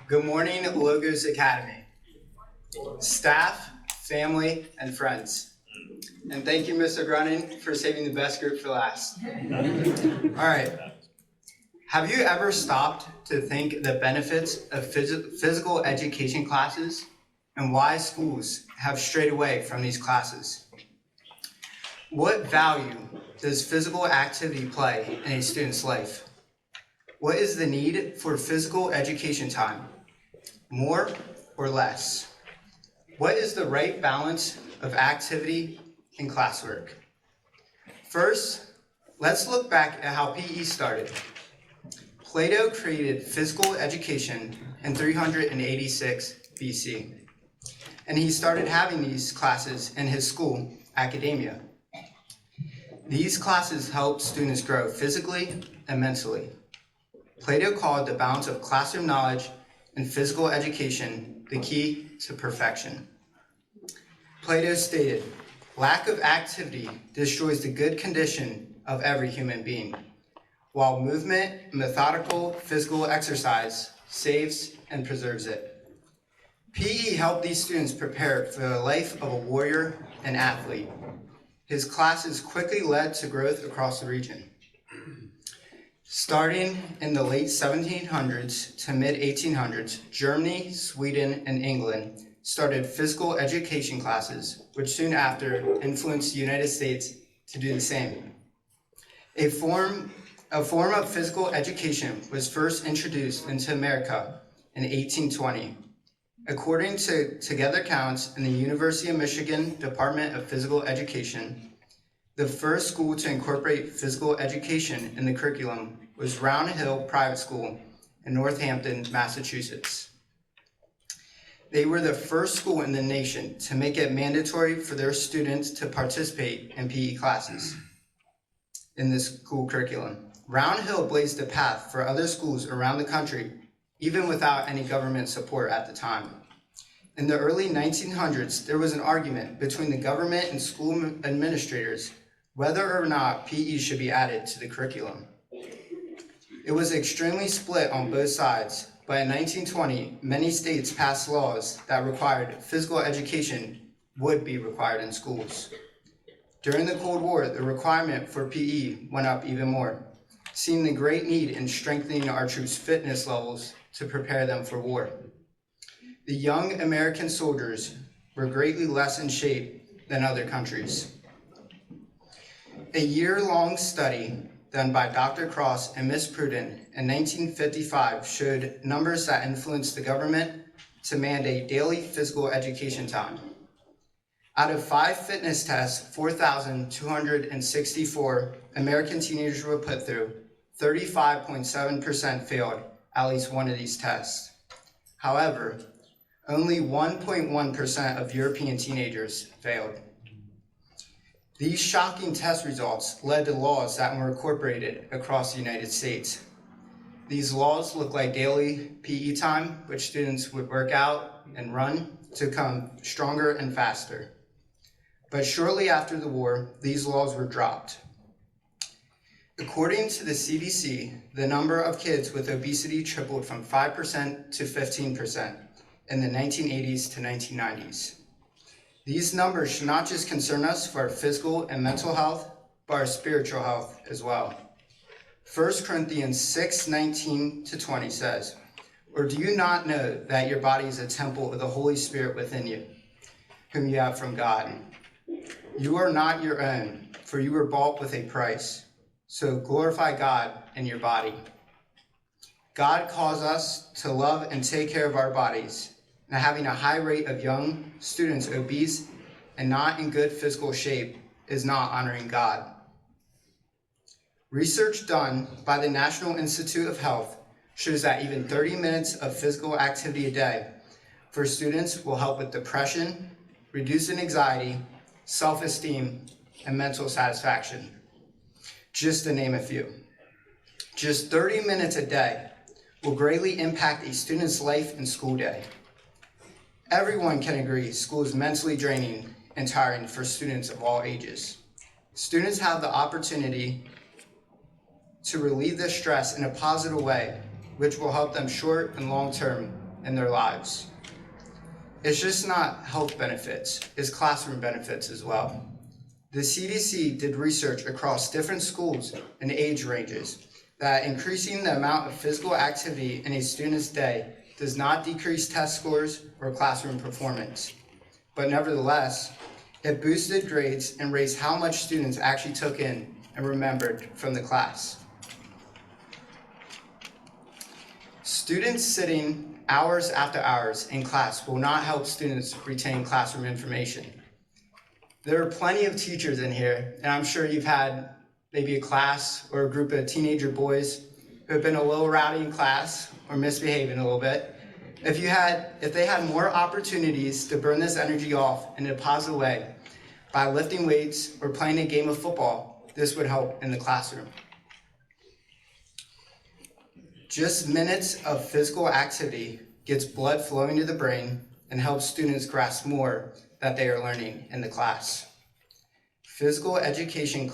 Good morning, Logos Academy, staff, family, and friends. And thank you, Mr. Grunning, for saving the best group for last. All right. Have you ever stopped to think the benefits of physical education classes and why schools have strayed away from these classes? What value does physical activity play in a student's life? What is the need for physical education time? More or less? What is the right balance of activity and classwork? First, let's look back at how PE started. Plato created physical education in 386 BC, and he started having these classes in his school, Academia. These classes helped students grow physically and mentally. Plato called the balance of classroom knowledge and physical education the key to perfection. Plato stated, "Lack of activity destroys the good condition of every human being, while movement, methodical physical exercise saves and preserves it." PE helped these students prepare for the life of a warrior and athlete. His classes quickly led to growth across the region. Starting in the late 1700s to mid-1800s, Germany, Sweden, and England started physical education classes, which soon after influenced the United States to do the same. A form of physical education was first introduced into America in 1820. According to Together Counts in the University of Michigan Department of Physical Education, the first school to incorporate physical education in the curriculum was Round Hill Private School in Northampton, Massachusetts. They were the first school in the nation to make it mandatory for their students to participate in PE classes in this school curriculum. Round Hill blazed the path for other schools around the country, even without any government support at the time. In the early 1900s, there was an argument between the government and school administrators whether or not PE should be added to the curriculum. It was extremely split on both sides, but in 1920, many states passed laws that required physical education would be required in schools. During the Cold War, the requirement for PE went up even more, seeing the great need in strengthening our troops' fitness levels to prepare them for war. The young American soldiers were greatly less in shape than other countries. A year-long study done by Dr. Cross and Miss Pruden in 1955 showed numbers that influenced the government to mandate daily physical education time. Out of 5 fitness tests 4,264 American teenagers were put through, 35.7% failed at least one of these tests. However, only 1.1% of European teenagers failed. These shocking test results led to laws that were incorporated across the United States. These laws look like daily PE time, which students would work out and run to become stronger and faster. But shortly after the war, these laws were dropped. According to the CDC, the number of kids with obesity tripled from 5% to 15% in the 1980s to 1990s. These numbers should not just concern us for our physical and mental health, but our spiritual health as well. 1 Corinthians 6:19-20 says, "Or do you not know that your body is a temple of the Holy Spirit within you, whom you have from God? You are not your own, for you were bought with a price. So glorify God in your body." God calls us to love and take care of our bodies. Now, having a high rate of young students obese and not in good physical shape is not honoring God. Research done by the National Institute of Health shows that even 30 minutes of physical activity a day for students will help with depression, reducing anxiety, self-esteem, and mental satisfaction, just to name a few. Just 30 minutes a day will greatly impact a student's life and school day. Everyone can agree school is mentally draining and tiring for students of all ages. Students have the opportunity to relieve this stress in a positive way, which will help them short and long term in their lives. It's just not health benefits, it's classroom benefits as well. The CDC did research across different schools and age ranges that increasing the amount of physical activity in a student's day does not decrease test scores or classroom performance. But nevertheless, it boosted grades and raised how much students actually took in and remembered from the class. Students sitting hours after hours in class will not help students retain classroom information. There are plenty of teachers in here, and I'm sure you've had maybe a class or a group of teenager boys who have been a little rowdy in class or misbehaving a little bit. If they had more opportunities to burn this energy off in a positive way by lifting weights or playing a game of football, this would help in the classroom. Just minutes of physical activity gets blood flowing to the brain and helps students grasp more that they are learning in the class. Physical education and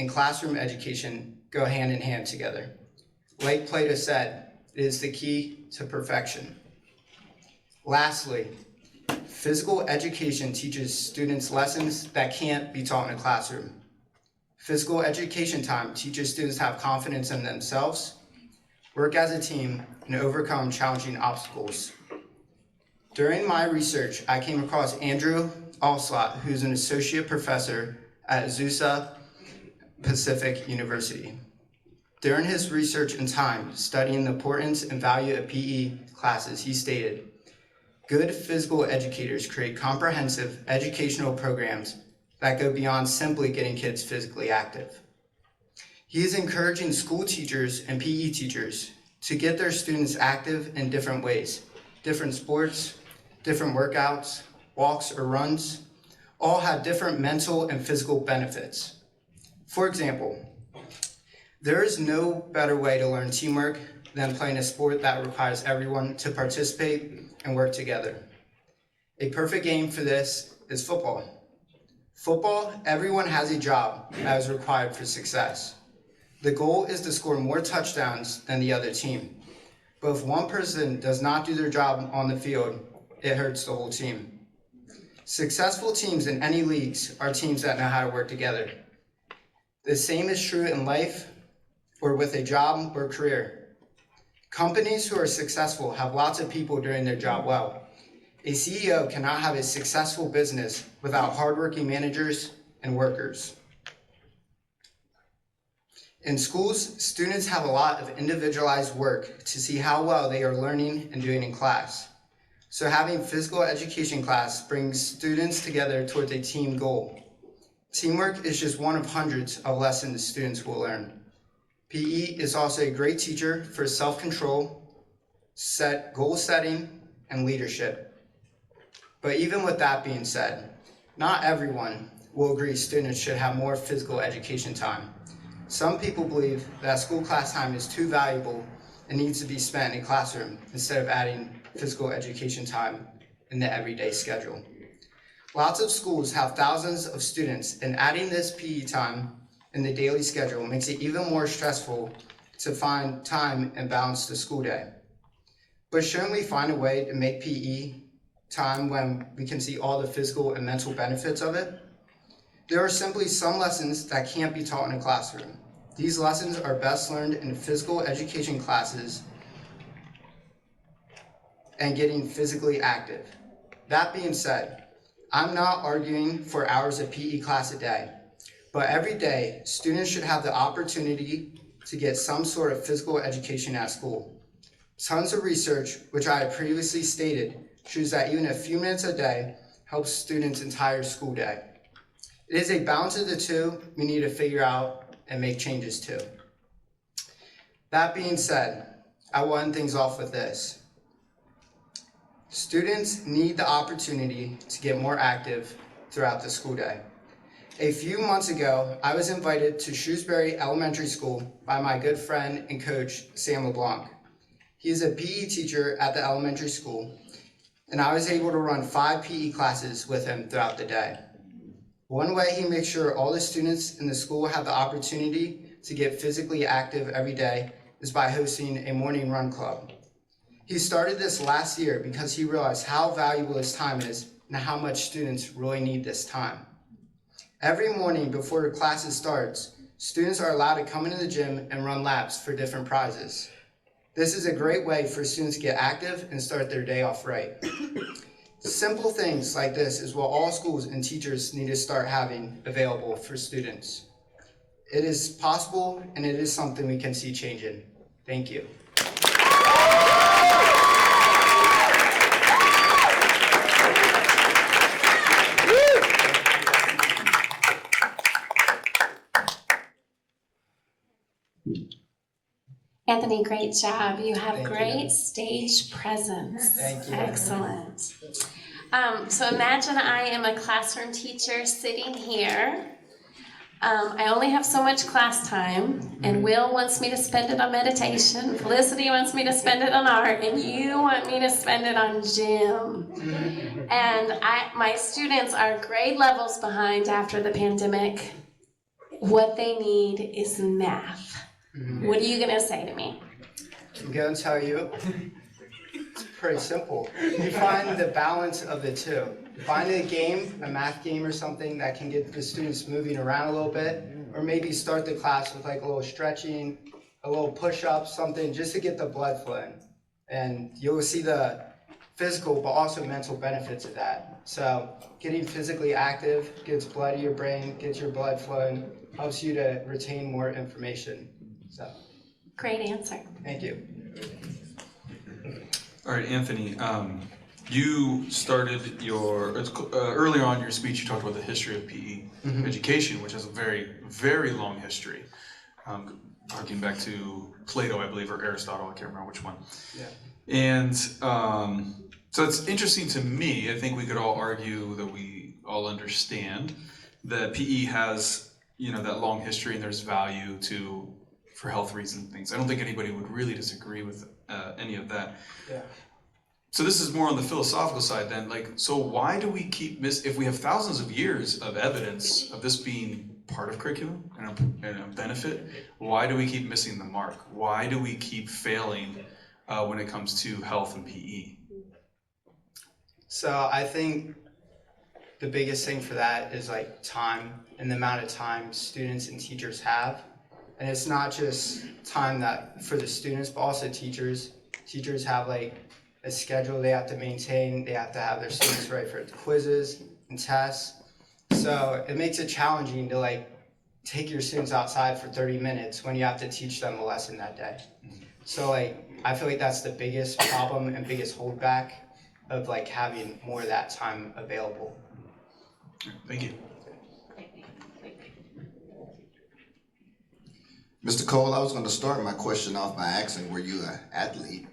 classroom education go hand in hand together. Like Plato said, it is the key to perfection. Lastly, physical education teaches students lessons that can't be taught in a classroom. Physical education time teaches students to have confidence in themselves, work as a team, and overcome challenging obstacles. During my research, I came across Andrew Alslott, who's an associate professor at Azusa Pacific University. During his research and time studying the importance and value of PE classes, he stated, "Good physical educators create comprehensive educational programs that go beyond simply getting kids physically active." He is encouraging school teachers and PE teachers to get their students active in different ways. Different sports, different workouts, walks or runs, all have different mental and physical benefits. For example, there is no better way to learn teamwork than playing a sport that requires everyone to participate and work together. A perfect game for this is football. Football, everyone has a job that is required for success. The goal is to score more touchdowns than the other team. But if one person does not do their job on the field, it hurts the whole team. Successful teams in any leagues are teams that know how to work together. The same is true in life or with a job or career. Companies who are successful have lots of people doing their job well. A CEO cannot have a successful business without hardworking managers and workers. In schools, students have a lot of individualized work to see how well they are learning and doing in class. So having physical education class brings students together towards a team goal. Teamwork is just one of hundreds of lessons students will learn. PE is also a great teacher for self-control, goal setting, and leadership. But even with that being said, not everyone will agree students should have more physical education time. Some people believe that school class time is too valuable and needs to be spent in a classroom instead of adding physical education time in the everyday schedule. Lots of schools have thousands of students, and adding this PE time in the daily schedule makes it even more stressful to find time and balance the school day. But shouldn't we find a way to make PE time when we can see all the physical and mental benefits of it? There are simply some lessons that can't be taught in a classroom. These lessons are best learned in physical education classes and getting physically active. That being said, I'm not arguing for hours of PE class a day, but every day, students should have the opportunity to get some sort of physical education at school. Tons of research, which I have previously stated, shows that even a few minutes a day helps students' entire school day. It is a balance of the two we need to figure out and make changes to. That being said, I will end things off with this. Students need the opportunity to get more active throughout the school day. A few months ago, I was invited to Shrewsbury Elementary School by my good friend and coach, Sam LeBlanc. He is a PE teacher at the elementary school, and I was able to run 5 PE classes with him throughout the day. One way he makes sure all the students in the school have the opportunity to get physically active every day is by hosting a morning run club. He started this last year because he realized how valuable his time is and how much students really need this time. Every morning before classes starts, students are allowed to come into the gym and run laps for different prizes. This is a great way for students to get active and start their day off right. Simple things like this is what all schools and teachers need to start having available for students. It is possible, and it is something we can see changing. Thank you. Anthony, great job. You have Thank great you. Stage presence. Thank you. Excellent. So imagine I am a classroom teacher sitting here. I only have so much class time, and Will wants me to spend it on meditation, Felicity wants me to spend it on art, and you want me to spend it on gym. And my students are grade levels behind after the pandemic. What they need is math. What are you going to say to me? I'm going to tell you, it's pretty simple. You find the balance of the two. Find a game, a math game or something that can get the students moving around a little bit, or maybe start the class with like a little stretching, a little push-up, something just to get the blood flowing. And you'll see the physical but also mental benefits of that. So getting physically active gets blood to your brain, gets your blood flowing, helps you to retain more information. So, Great answer. thank you. All right, Anthony, you started your, earlier on in your speech, you talked about the history of PE education, which has a very, very long history. Harking back to Plato, I believe, or Aristotle, I can't remember which one. Yeah. And so it's interesting to me. I think we could all argue that we all understand that PE has, that long history, and there's value for health reasons and things. I don't think anybody would really disagree with any of that. Yeah. So this is more on the philosophical side then. So why do we keep if we have thousands of years of evidence of this being part of curriculum and a benefit, why do we keep missing the mark? Why do we keep failing when it comes to health and PE? So I think the biggest thing for that is like time and the amount of time students and teachers have. And it's not just time that for the students, but also teachers. Teachers have like a schedule they have to maintain. They have to have their students ready for quizzes and tests. So it makes it challenging to like take your students outside for 30 minutes when you have to teach them a lesson that day. So like I feel like that's the biggest problem and biggest holdback of like having more of that time available. Thank you. Mr. Cole, I was going to start my question off by asking, were you an athlete?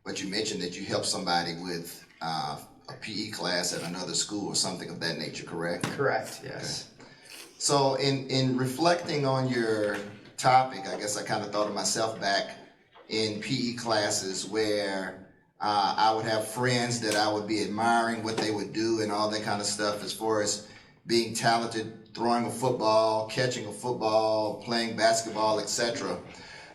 But you mentioned that you helped somebody with a PE class at another school or something of that nature, correct? Correct, yes. Okay. So in reflecting on your topic, I guess I kind of thought of myself back in PE classes where I would have friends that I would be admiring what they would do and all that kind of stuff as far as being talented, throwing a football, catching a football, playing basketball, etc.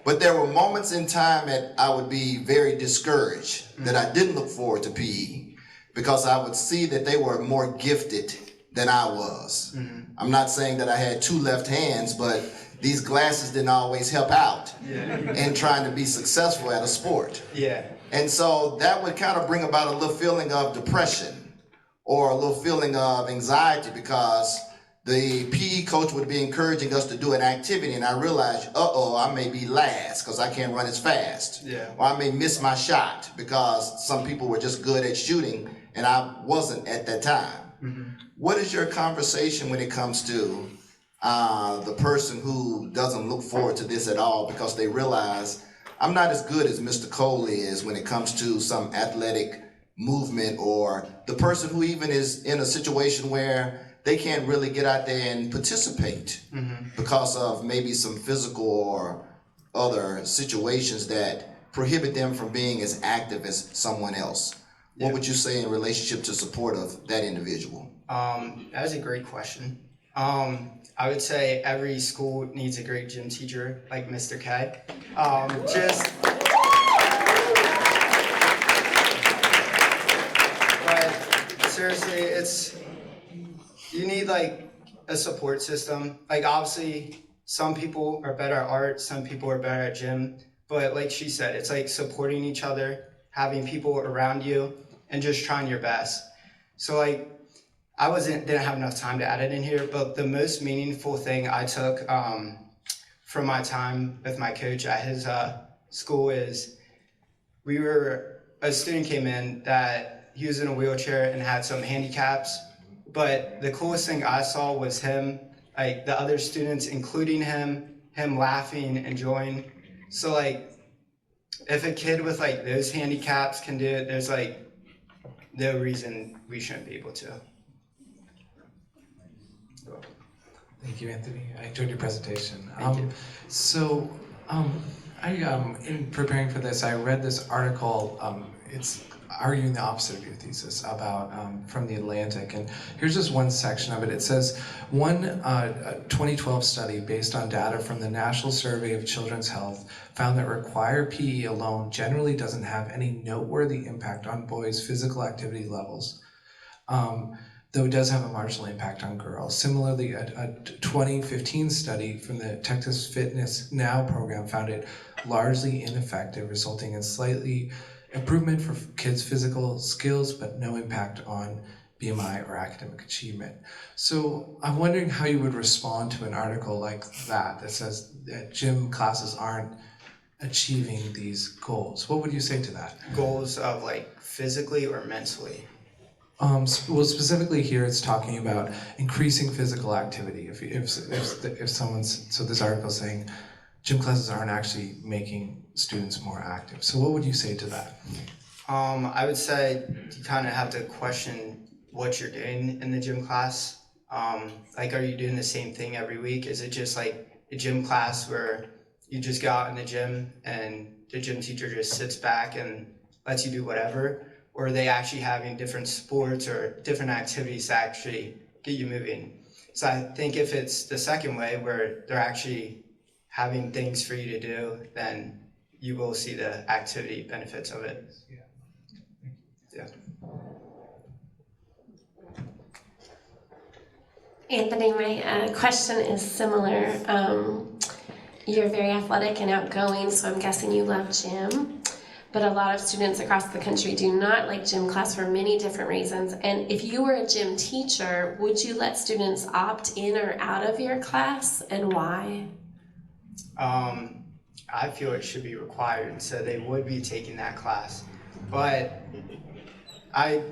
But there were moments in time that I would be very discouraged, that I didn't look forward to PE because I would see that they were more gifted than I was. I'm not saying that I had two left hands, but these glasses didn't always help out in trying to be successful at a sport. Yeah. And so that would kind of bring about a little feeling of depression or a little feeling of anxiety because the PE coach would be encouraging us to do an activity, and I realized, I may be last because I can't run as fast. Yeah. Or I may miss my shot because some people were just good at shooting and I wasn't at that time. What is your conversation when it comes to the person who doesn't look forward to this at all because they realize I'm not as good as Mr. Cole is when it comes to some athletic movement, or the person who even is in a situation where they can't really get out there and participate because of maybe some physical or other situations that prohibit them from being as active as someone else? What would you say in relationship to support of that individual? That's a great question. I would say every school needs a great gym teacher like Mr. K. like a support system. Like obviously some people are better at art, some people are better at gym, but like she said, it's like supporting each other, having people around you, and just trying your best. So like I didn't have enough time to add it in here, but the most meaningful thing I took from my time with my coach at his school is a student came in that he was in a wheelchair and had some handicaps, but the coolest thing I saw was him, like the other students, including him laughing, enjoying. So like, if a kid with like those handicaps can do it, there's like no reason we shouldn't be able to. Thank you, Anthony. I enjoyed your presentation. Thank you. So, in preparing for this, I read this article. It's arguing the opposite of your thesis about from the Atlantic, and here's just one section of it. It says, one 2012 study based on data from the National Survey of Children's Health found that required PE alone generally doesn't have any noteworthy impact on boys' physical activity levels. Though it does have a marginal impact on girls. Similarly, a 2015 study from the Texas Fitness Now program found it largely ineffective, resulting in slightly improvement for kids' physical skills, but no impact on BMI or academic achievement. So I'm wondering how you would respond to an article like that says that gym classes aren't achieving these goals. What would you say to that? Goals of like physically or mentally? Well, specifically here, it's talking about increasing physical activity. If someone's, so this article is saying gym classes aren't actually making students more active. So what would you say to that? I would say you kind of have to question what you're doing in the gym class. Like, are you doing the same thing every week? Is it just like a gym class where you just go out in the gym and the gym teacher just sits back and lets you do whatever? Or are they actually having different sports or different activities to actually get you moving? So I think if it's the second way, where they're actually having things for you to do, then you will see the activity benefits of it. Yeah. Anthony, my question is similar. You're very athletic and outgoing, so I'm guessing you love gym. But a lot of students across the country do not like gym class for many different reasons. And if you were a gym teacher, would you let students opt in or out of your class, and why? I feel it should be required, so they would be taking that class. But I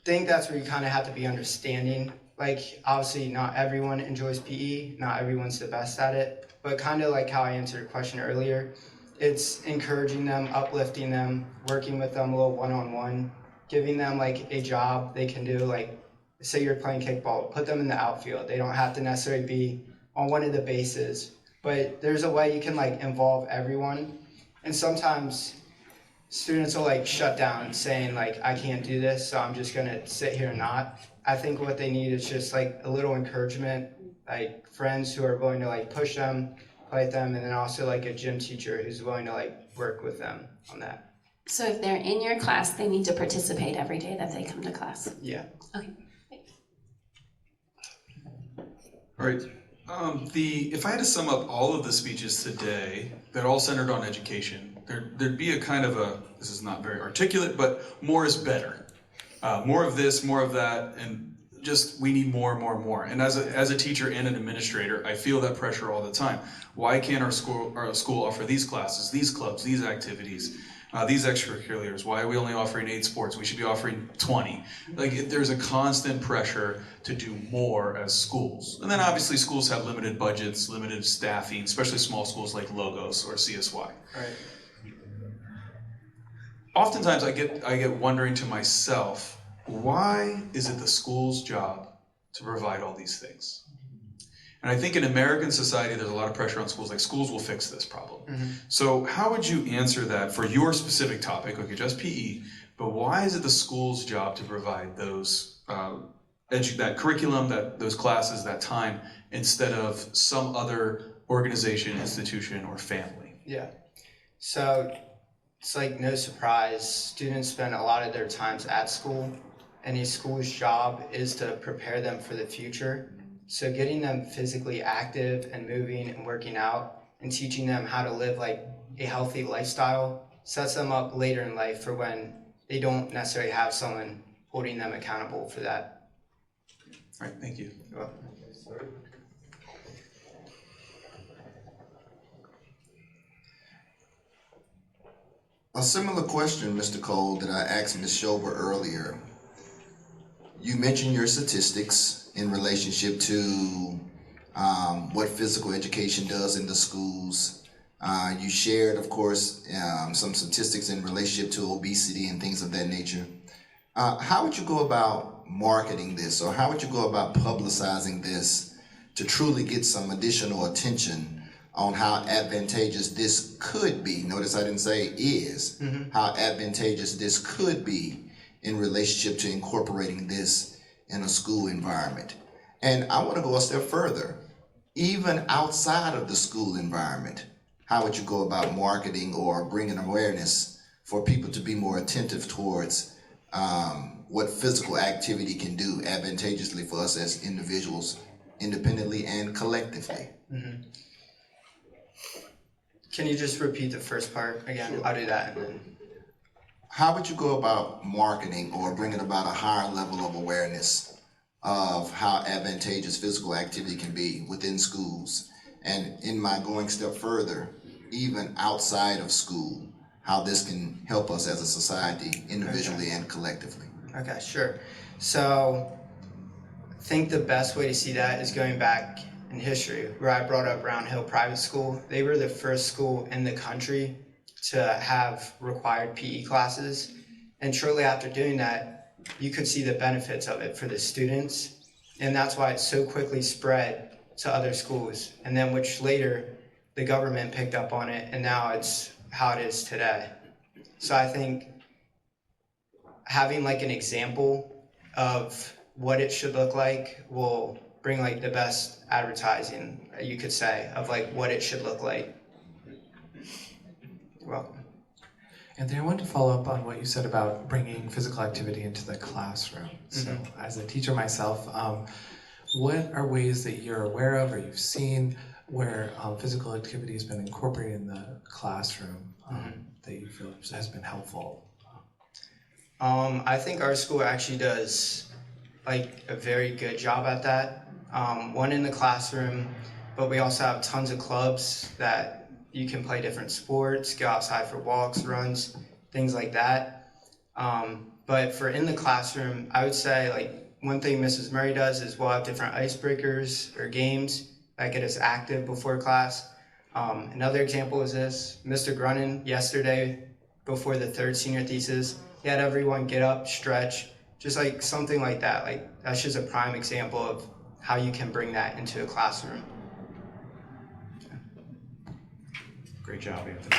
think that's where you kind of have to be understanding. Like, obviously, not everyone enjoys PE, not everyone's the best at it, but kind of like how I answered your question earlier, it's encouraging them, uplifting them, working with them a little one-on-one, giving them like a job they can do. Like, say you're playing kickball, put them in the outfield. They don't have to necessarily be on one of the bases, but there's a way you can like involve everyone. And sometimes students will like shut down saying like, I can't do this, so I'm just gonna sit here and not. I think what they need is just like a little encouragement, like friends who are willing to like push them, play with them, and then also like a gym teacher who's willing to like work with them on that. So if they're in your class, they need to participate every day that they come to class. Yeah. Okay. All right. If I had to sum up all of the speeches today, they're all centered on education. There'd be a kind of this is not very articulate, but more is better. More of this, more of that, and just we need more and more and more. And as a teacher and an administrator, I feel that pressure all the time. Why can't our school offer these classes, these clubs, these activities, these extracurriculars? Why are we only offering 8 sports? We should be offering 20. Like, there's a constant pressure to do more as schools. And then obviously schools have limited budgets, limited staffing, especially small schools like Logos or CSY. Right. Oftentimes I get wondering to myself, why is it the school's job to provide all these things? And I think in American society, there's a lot of pressure on schools, like schools will fix this problem. Mm-hmm. So how would you answer that for your specific topic, okay, just PE, but why is it the school's job to provide those, that curriculum, those classes, that time, instead of some other organization, institution, or family? Yeah. So it's like no surprise, students spend a lot of their times at school, and a school's job is to prepare them for the future. So getting them physically active and moving and working out and teaching them how to live like a healthy lifestyle sets them up later in life for when they don't necessarily have someone holding them accountable for that. All right, thank you. You're welcome. A similar question, Mr. Cole, that I asked Ms. Schober earlier. You mentioned your statistics in relationship to what physical education does in the schools. You shared, of course, some statistics in relationship to obesity and things of that nature. How would you go about marketing this, or how would you go about publicizing this to truly get some additional attention on how advantageous this could be? Notice I didn't say is. How advantageous this could be in relationship to incorporating this in a school environment. And I want to go a step further. Even outside of the school environment, how would you go about marketing or bringing awareness for people to be more attentive towards what physical activity can do advantageously for us as individuals, independently and collectively? Can you just repeat the first part again? Sure. I'll do that. And then... How would you go about marketing or bringing about a higher level of awareness of how advantageous physical activity can be within schools? And in my going step further, even outside of school, how this can help us as a society, individually and collectively? Okay, sure. So I think the best way to see that is going back in history, where I brought up Round Hill Private School. They were the first school in the country to have required PE classes. And shortly after doing that, you could see the benefits of it for the students. And that's why it so quickly spread to other schools. And then which later the government picked up on it, and now it's how it is today. So I think having like an example of what it should look like will bring like the best advertising, you could say, of like what it should look like. You're welcome. Anthony, I wanted to follow up on what you said about bringing physical activity into the classroom. So as a teacher myself, what are ways that you're aware of or you've seen where physical activity has been incorporated in the classroom that you feel has been helpful? I think our school actually does like a very good job at that. One in the classroom, but we also have tons of clubs that you can play different sports, go outside for walks, runs, things like that. But for in the classroom, I would say like one thing Mrs. Murray does is we'll have different icebreakers or games that get us active before class. Another example is this. Mr. Grunin yesterday before the third senior thesis, he had everyone get up, stretch, just like something like that. Like that's just a prime example of how you can bring that into a classroom. Great job, Anthony.